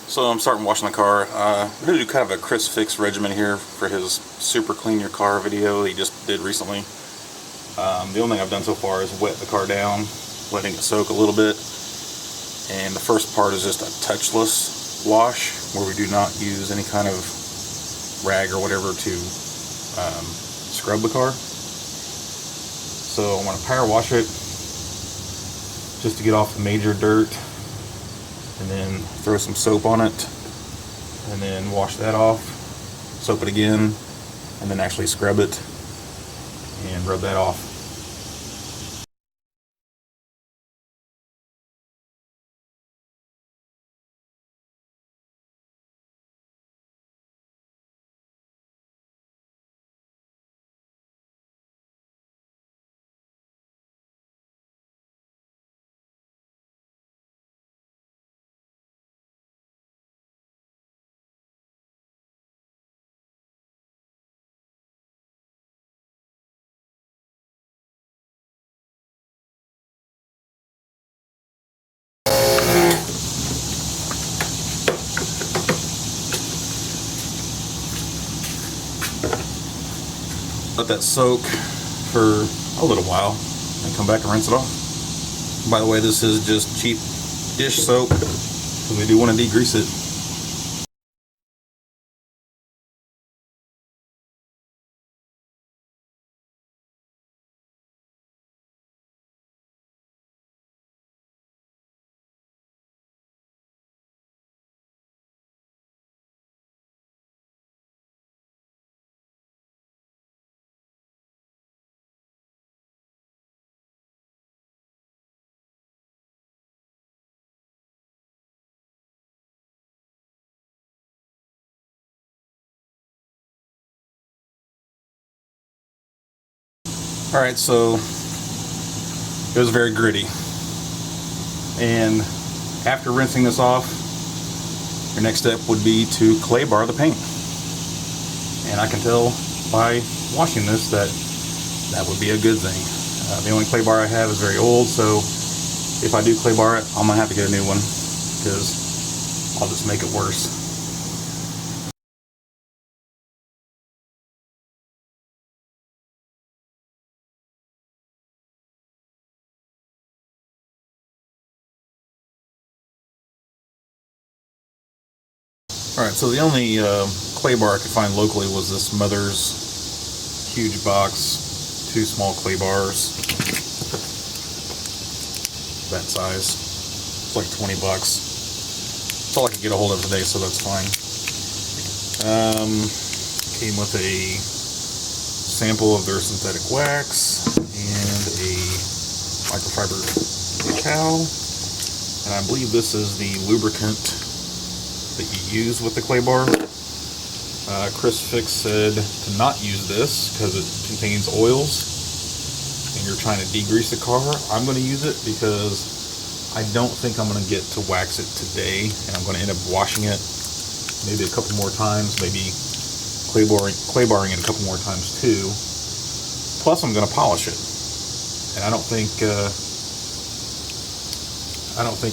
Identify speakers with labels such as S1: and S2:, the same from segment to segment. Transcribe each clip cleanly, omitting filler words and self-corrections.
S1: So I'm starting washing the car. I'm going to do kind of a Chris Fix regimen here for his super clean your car video he just did recently. The only thing I've done so far is wet the car down, letting it soak a little bit. And the first part is just a touchless wash where we do not use any kind of rag or whatever to scrub the car. So I want to power wash it just to get off the major dirt, and then throw some soap on it, and then wash that off, soap it again, and then actually scrub it and rub that off. Let that soak for a little while and come back and rinse it off. By the way, this is just cheap dish soap because we do want to degrease it. Alright, so it was very gritty. And after rinsing this off, your next step would be to clay bar the paint. And I can tell by washing this that that would be a good thing. The only clay bar I have is very old, so if I do clay bar it, I'm going to have to get a new one because I'll just make it worse. Alright, so the only clay bar I could find locally was this Mother's huge box, 2 small clay bars, that size. It's like 20 bucks. That's all I could get a hold of today, so that's fine. Came with a sample of their synthetic wax and a microfiber decal, and I believe this is the lubricant that you use with the clay bar. Chris Fix said to not use this because it contains oils and you're trying to degrease the car. I'm going to use it because I don't think I'm going to get to wax it today, and I'm going to end up washing it maybe a couple more times, maybe clay barring it a couple more times too. Plus I'm going to polish it, and I don't think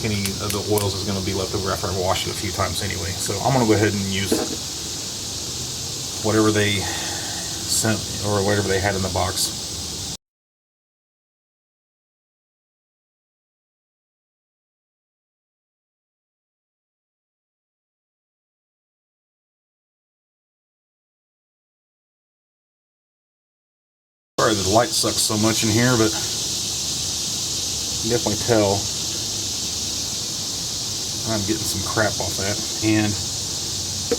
S1: any of the oils is going to be left over after I wash it a few times anyway. So I'm going to go ahead and use whatever they sent or whatever they had in the box. Sorry the light sucks so much in here, but you can definitely tell I'm getting some crap off that. And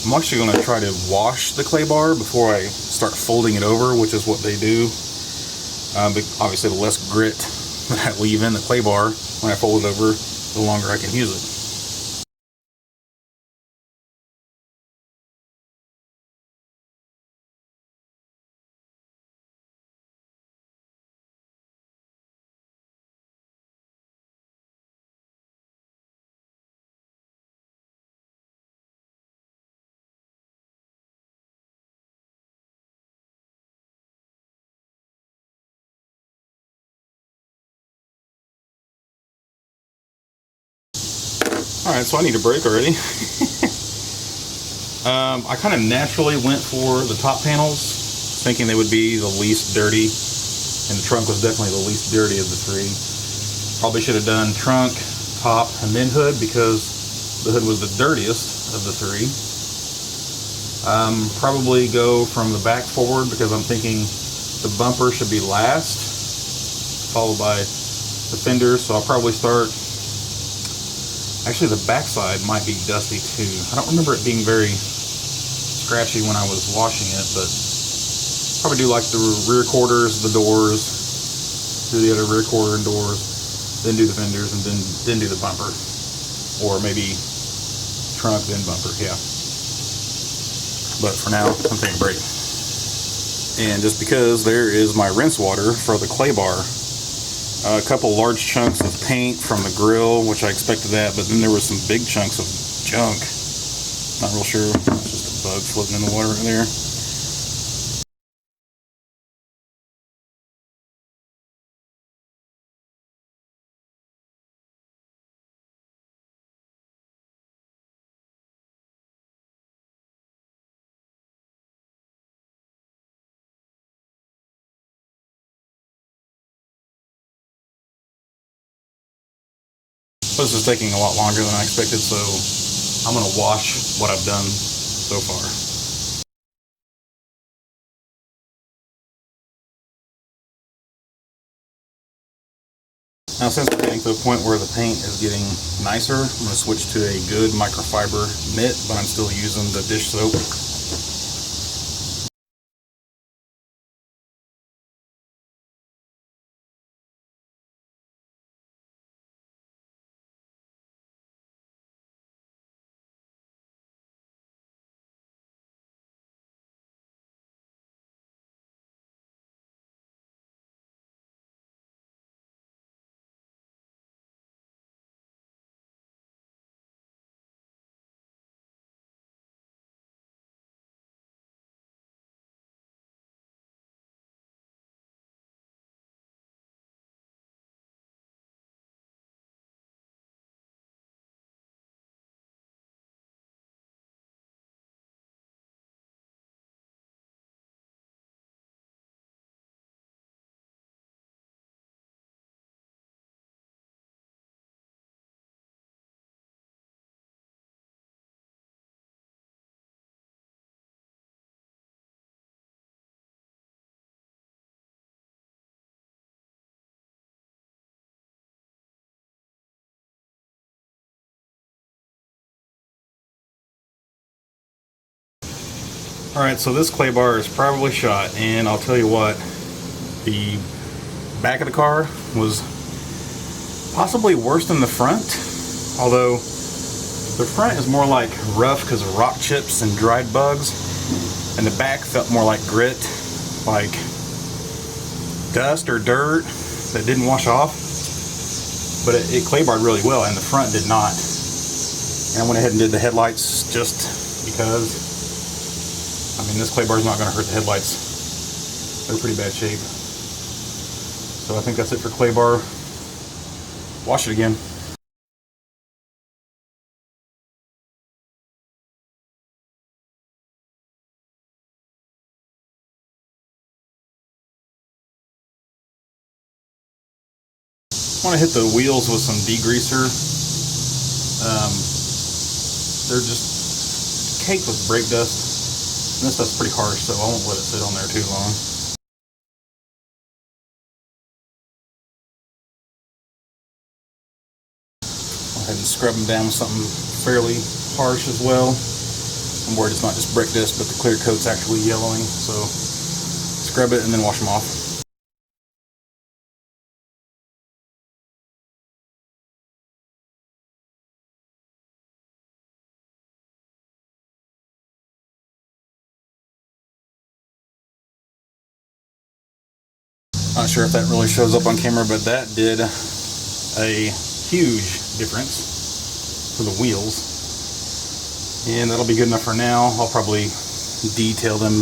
S1: I'm actually going to try to wash the clay bar before I start folding it over, which is what they do. But obviously the less grit that I leave in the clay bar when I fold it over, the longer I can use it. Alright, so I need a break already. I kind of naturally went for the top panels, thinking they would be the least dirty, and the trunk was definitely the least dirty of the three. Probably should have done trunk, top, and then hood, because the hood was the dirtiest of the three. Probably go from the back forward, because I'm thinking the bumper should be last, followed by the fenders. So I'll probably start, actually the back side might be dusty too. I don't remember it being very scratchy when I was washing it, but probably do like the rear quarters, the doors, do the other rear quarter and doors, then do the fenders, and then do the bumper, or maybe trunk then bumper. Yeah, but for now I'm taking a break. And just because there is my rinse water for the clay bar, a couple large chunks of paint from the grill, which I expected that, but then there was some big chunks of junk. Not real sure. It's just a bug floating in the water right there. This is taking a lot longer than I expected, so I'm going to wash what I've done so far. Now, since we're getting to the point where the paint is getting nicer, I'm going to switch to a good microfiber mitt, but I'm still using the dish soap. Alright, so this clay bar is probably shot, and I'll tell you what, the back of the car was possibly worse than the front, although the front is more like rough because of rock chips and dried bugs, and the back felt more like grit, like dust or dirt that didn't wash off, but it clay barred really well, and the front did not. And I went ahead and did the headlights just because, I mean, this clay bar is not going to hurt the headlights. They're pretty bad shape. So I think that's it for clay bar. Wash it again. I want to hit the wheels with some degreaser. They're just caked with brake dust. And this stuff's pretty harsh, so I won't let it sit on there too long. Go ahead and scrub them down with something fairly harsh as well. I'm worried it's not just brake dust, but the clear coat's actually yellowing. So scrub it and then wash them off. Not sure if that really shows up on camera, but that did a huge difference for the wheels. And that'll be good enough for now. I'll probably detail them,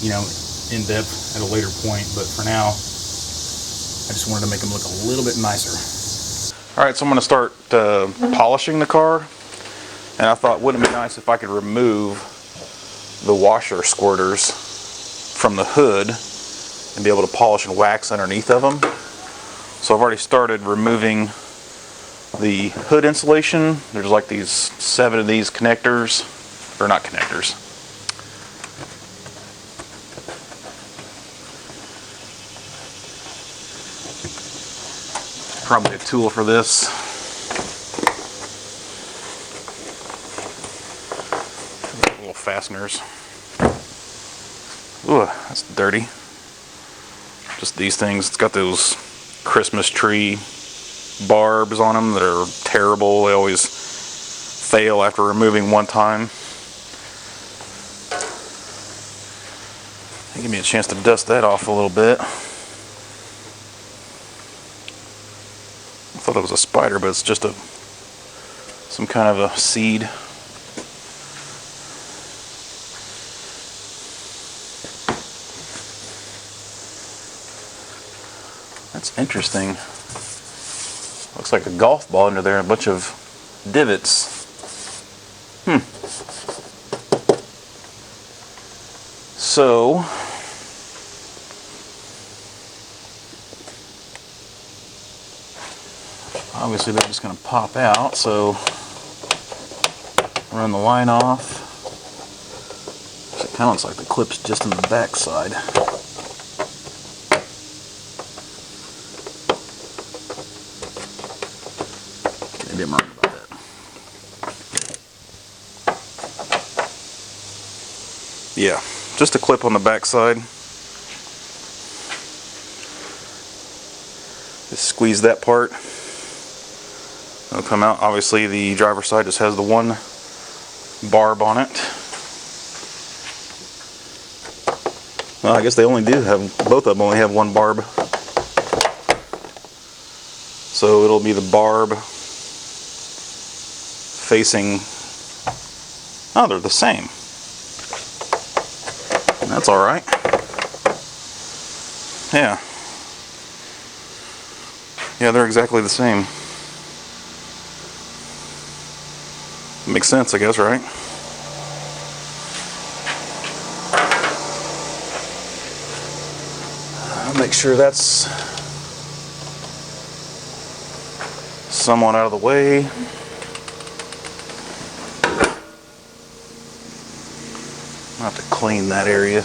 S1: you know, in depth at a later point, but for now, I just wanted to make them look a little bit nicer. Alright, so I'm going to start polishing the car. And I thought, wouldn't it be nice if I could remove the washer squirters from the hood and be able to polish and wax underneath of them. So I've already started removing the hood insulation. There's like these 7 of these connectors, or not connectors. Probably a tool for this. Little fasteners. Ooh, that's dirty. Just these things. It's got those Christmas tree barbs on them that are terrible. They always fail after removing one time. Give me a chance to dust that off a little bit. I thought it was a spider, but it's just some kind of a seed. That's interesting. Looks like a golf ball under there, and a bunch of divots. So, obviously they're just going to pop out, so run the line off. So it kind of looks like the clip's just on the back side. Maybe I'm wrong about that. Yeah, just a clip on the back side. Just squeeze that part. It'll come out. Obviously the driver's side just has the one barb on it. Well, I guess they only do have, both of them only have one barb. So it'll be the barb facing, oh, they're the same. That's alright. Yeah. Yeah, they're exactly the same. Makes sense, I guess, right? I'll make sure that's somewhat out of the way. I'll have to clean that area.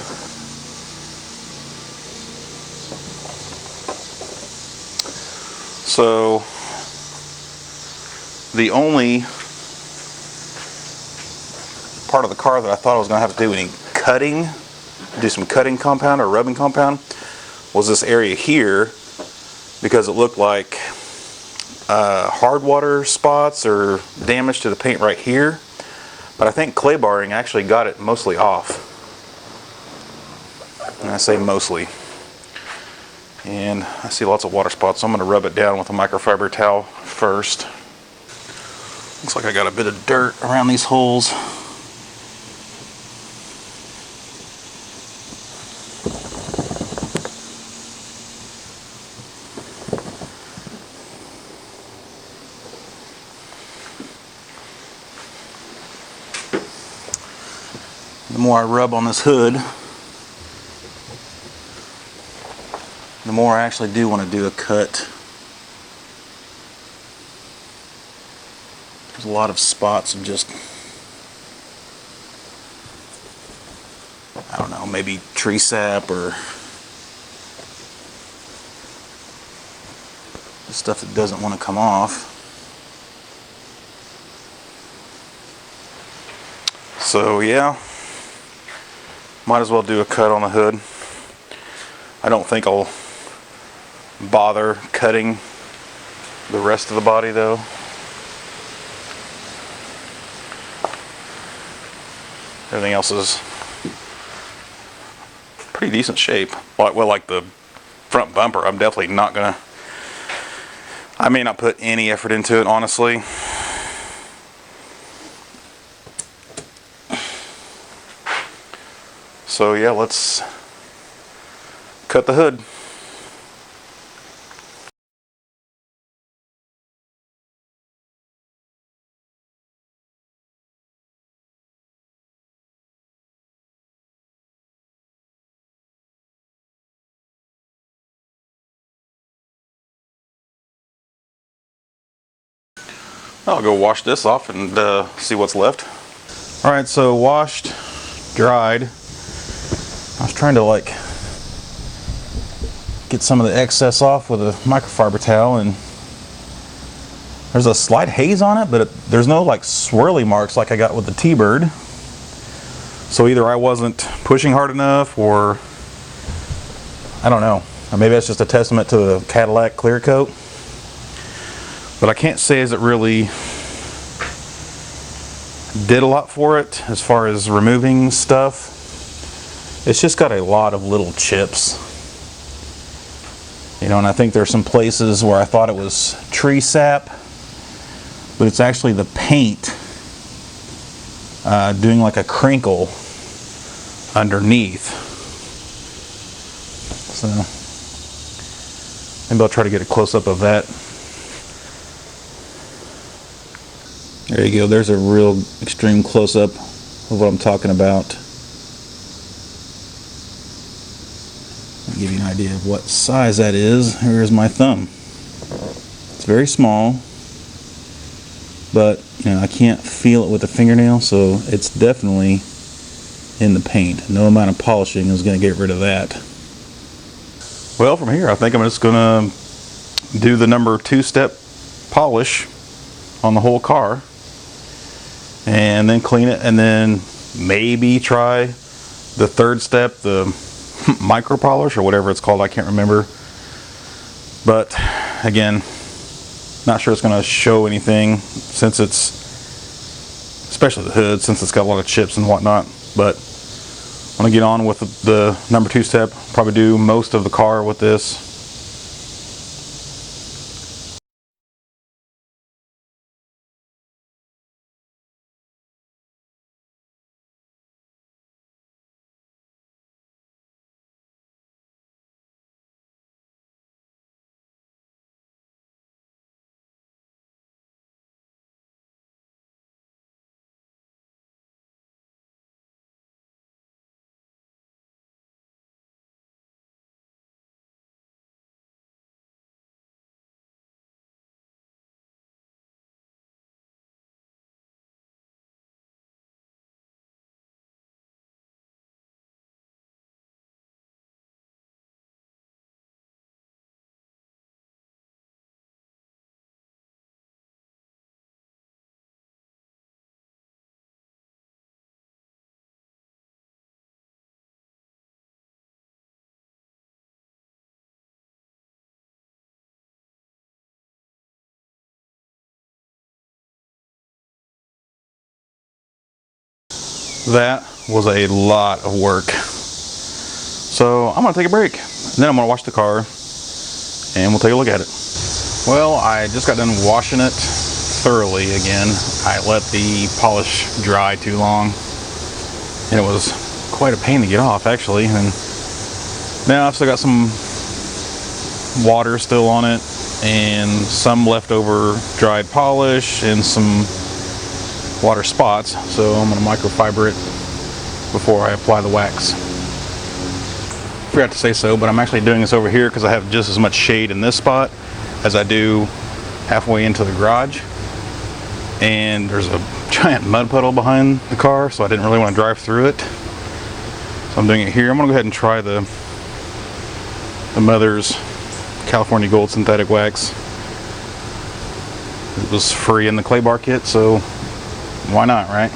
S1: So, the only part of the car that I thought I was going to have to do any cutting, do some cutting compound or rubbing compound, was this area here, because it looked like hard water spots or damage to the paint right here. But I think clay barring actually got it mostly off. And I say mostly. And I see lots of water spots, so I'm going to rub it down with a microfiber towel first. Looks like I got a bit of dirt around these holes. The more I rub on this hood, the more I actually do want to do a cut. There's a lot of spots of just, I don't know, maybe tree sap or stuff that doesn't want to come off. So yeah, might as well do a cut on the hood. I don't think I'll bother cutting the rest of the body though. Everything else is pretty decent shape. Well, like the front bumper, I'm definitely not gonna, I may not put any effort into it, honestly. So yeah, let's cut the hood. I'll go wash this off and see what's left. Alright, so washed, dried. I was trying to like get some of the excess off with a microfiber towel, and there's a slight haze on it, but there's no like swirly marks like I got with the T-Bird. So either I wasn't pushing hard enough, or I don't know. Or maybe that's just a testament to the Cadillac clear coat. But I can't say as it really did a lot for it as far as removing stuff. It's just got a lot of little chips. You know, and I think there's some places where I thought it was tree sap, but it's actually the paint doing like a crinkle underneath. So maybe I'll try to get a close-up of that. There you go, there's a real extreme close-up of what I'm talking about. I'll give you an idea of what size that is. Here's my thumb. It's very small, but you know, I can't feel it with a fingernail, so it's definitely in the paint. No amount of polishing is going to get rid of that. Well, from here I think I'm just going to do the number 2-step polish on the whole car, and then clean it, and then maybe try the 3rd step, the micro polish or whatever it's called. I can't remember, but again, not sure it's going to show anything, since it's, especially the hood, since it's got a lot of chips and whatnot. But I'm going to get on with the number 2 step, probably do most of the car with this. That was a lot of work. So I'm going to take a break, and then I'm going to wash the car, and we'll take a look at it. Well, I just got done washing it thoroughly again. I let the polish dry too long, and it was quite a pain to get off, actually. And now I've still got some water still on it, and some leftover dried polish, and some water spots, so I'm going to microfiber it before I apply the wax. Forgot to say so, but I'm actually doing this over here because I have just as much shade in this spot as I do halfway into the garage, and there's a giant mud puddle behind the car, so I didn't really want to drive through it, so I'm doing it here. I'm going to go ahead and try the Mother's California Gold synthetic wax. It was free in the clay bar kit, so why not, right?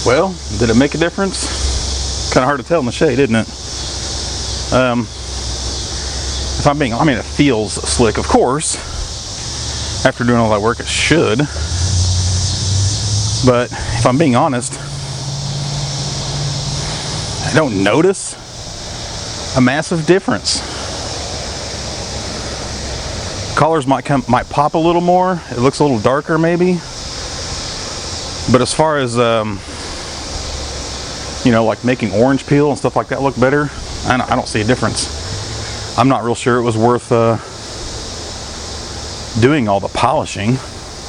S1: Well, did it make a difference? Kind of hard to tell in the shade, isn't it? If I'm being, I mean, it feels slick, of course. After doing all that work, it should. But if I'm being honest, I don't notice a massive difference. Colors might pop a little more. It looks a little darker, maybe. But as far as you know, like making orange peel and stuff like that look better, I don't see a difference. I'm not real sure it was worth doing all the polishing.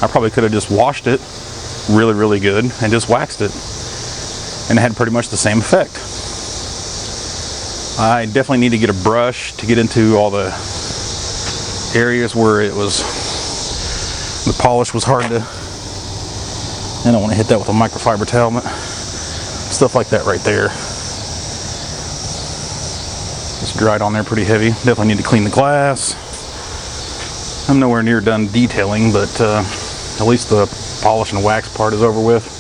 S1: I probably could have just washed it really good and just waxed it, and it had pretty much the same effect. I definitely need to get a brush to get into all the areas where it was, the polish was hard to, I don't want to hit that with a microfiber towel, but stuff like that right there. It's dried on there pretty heavy. Definitely need to clean the glass. I'm nowhere near done detailing, but at least the polish and wax part is over with.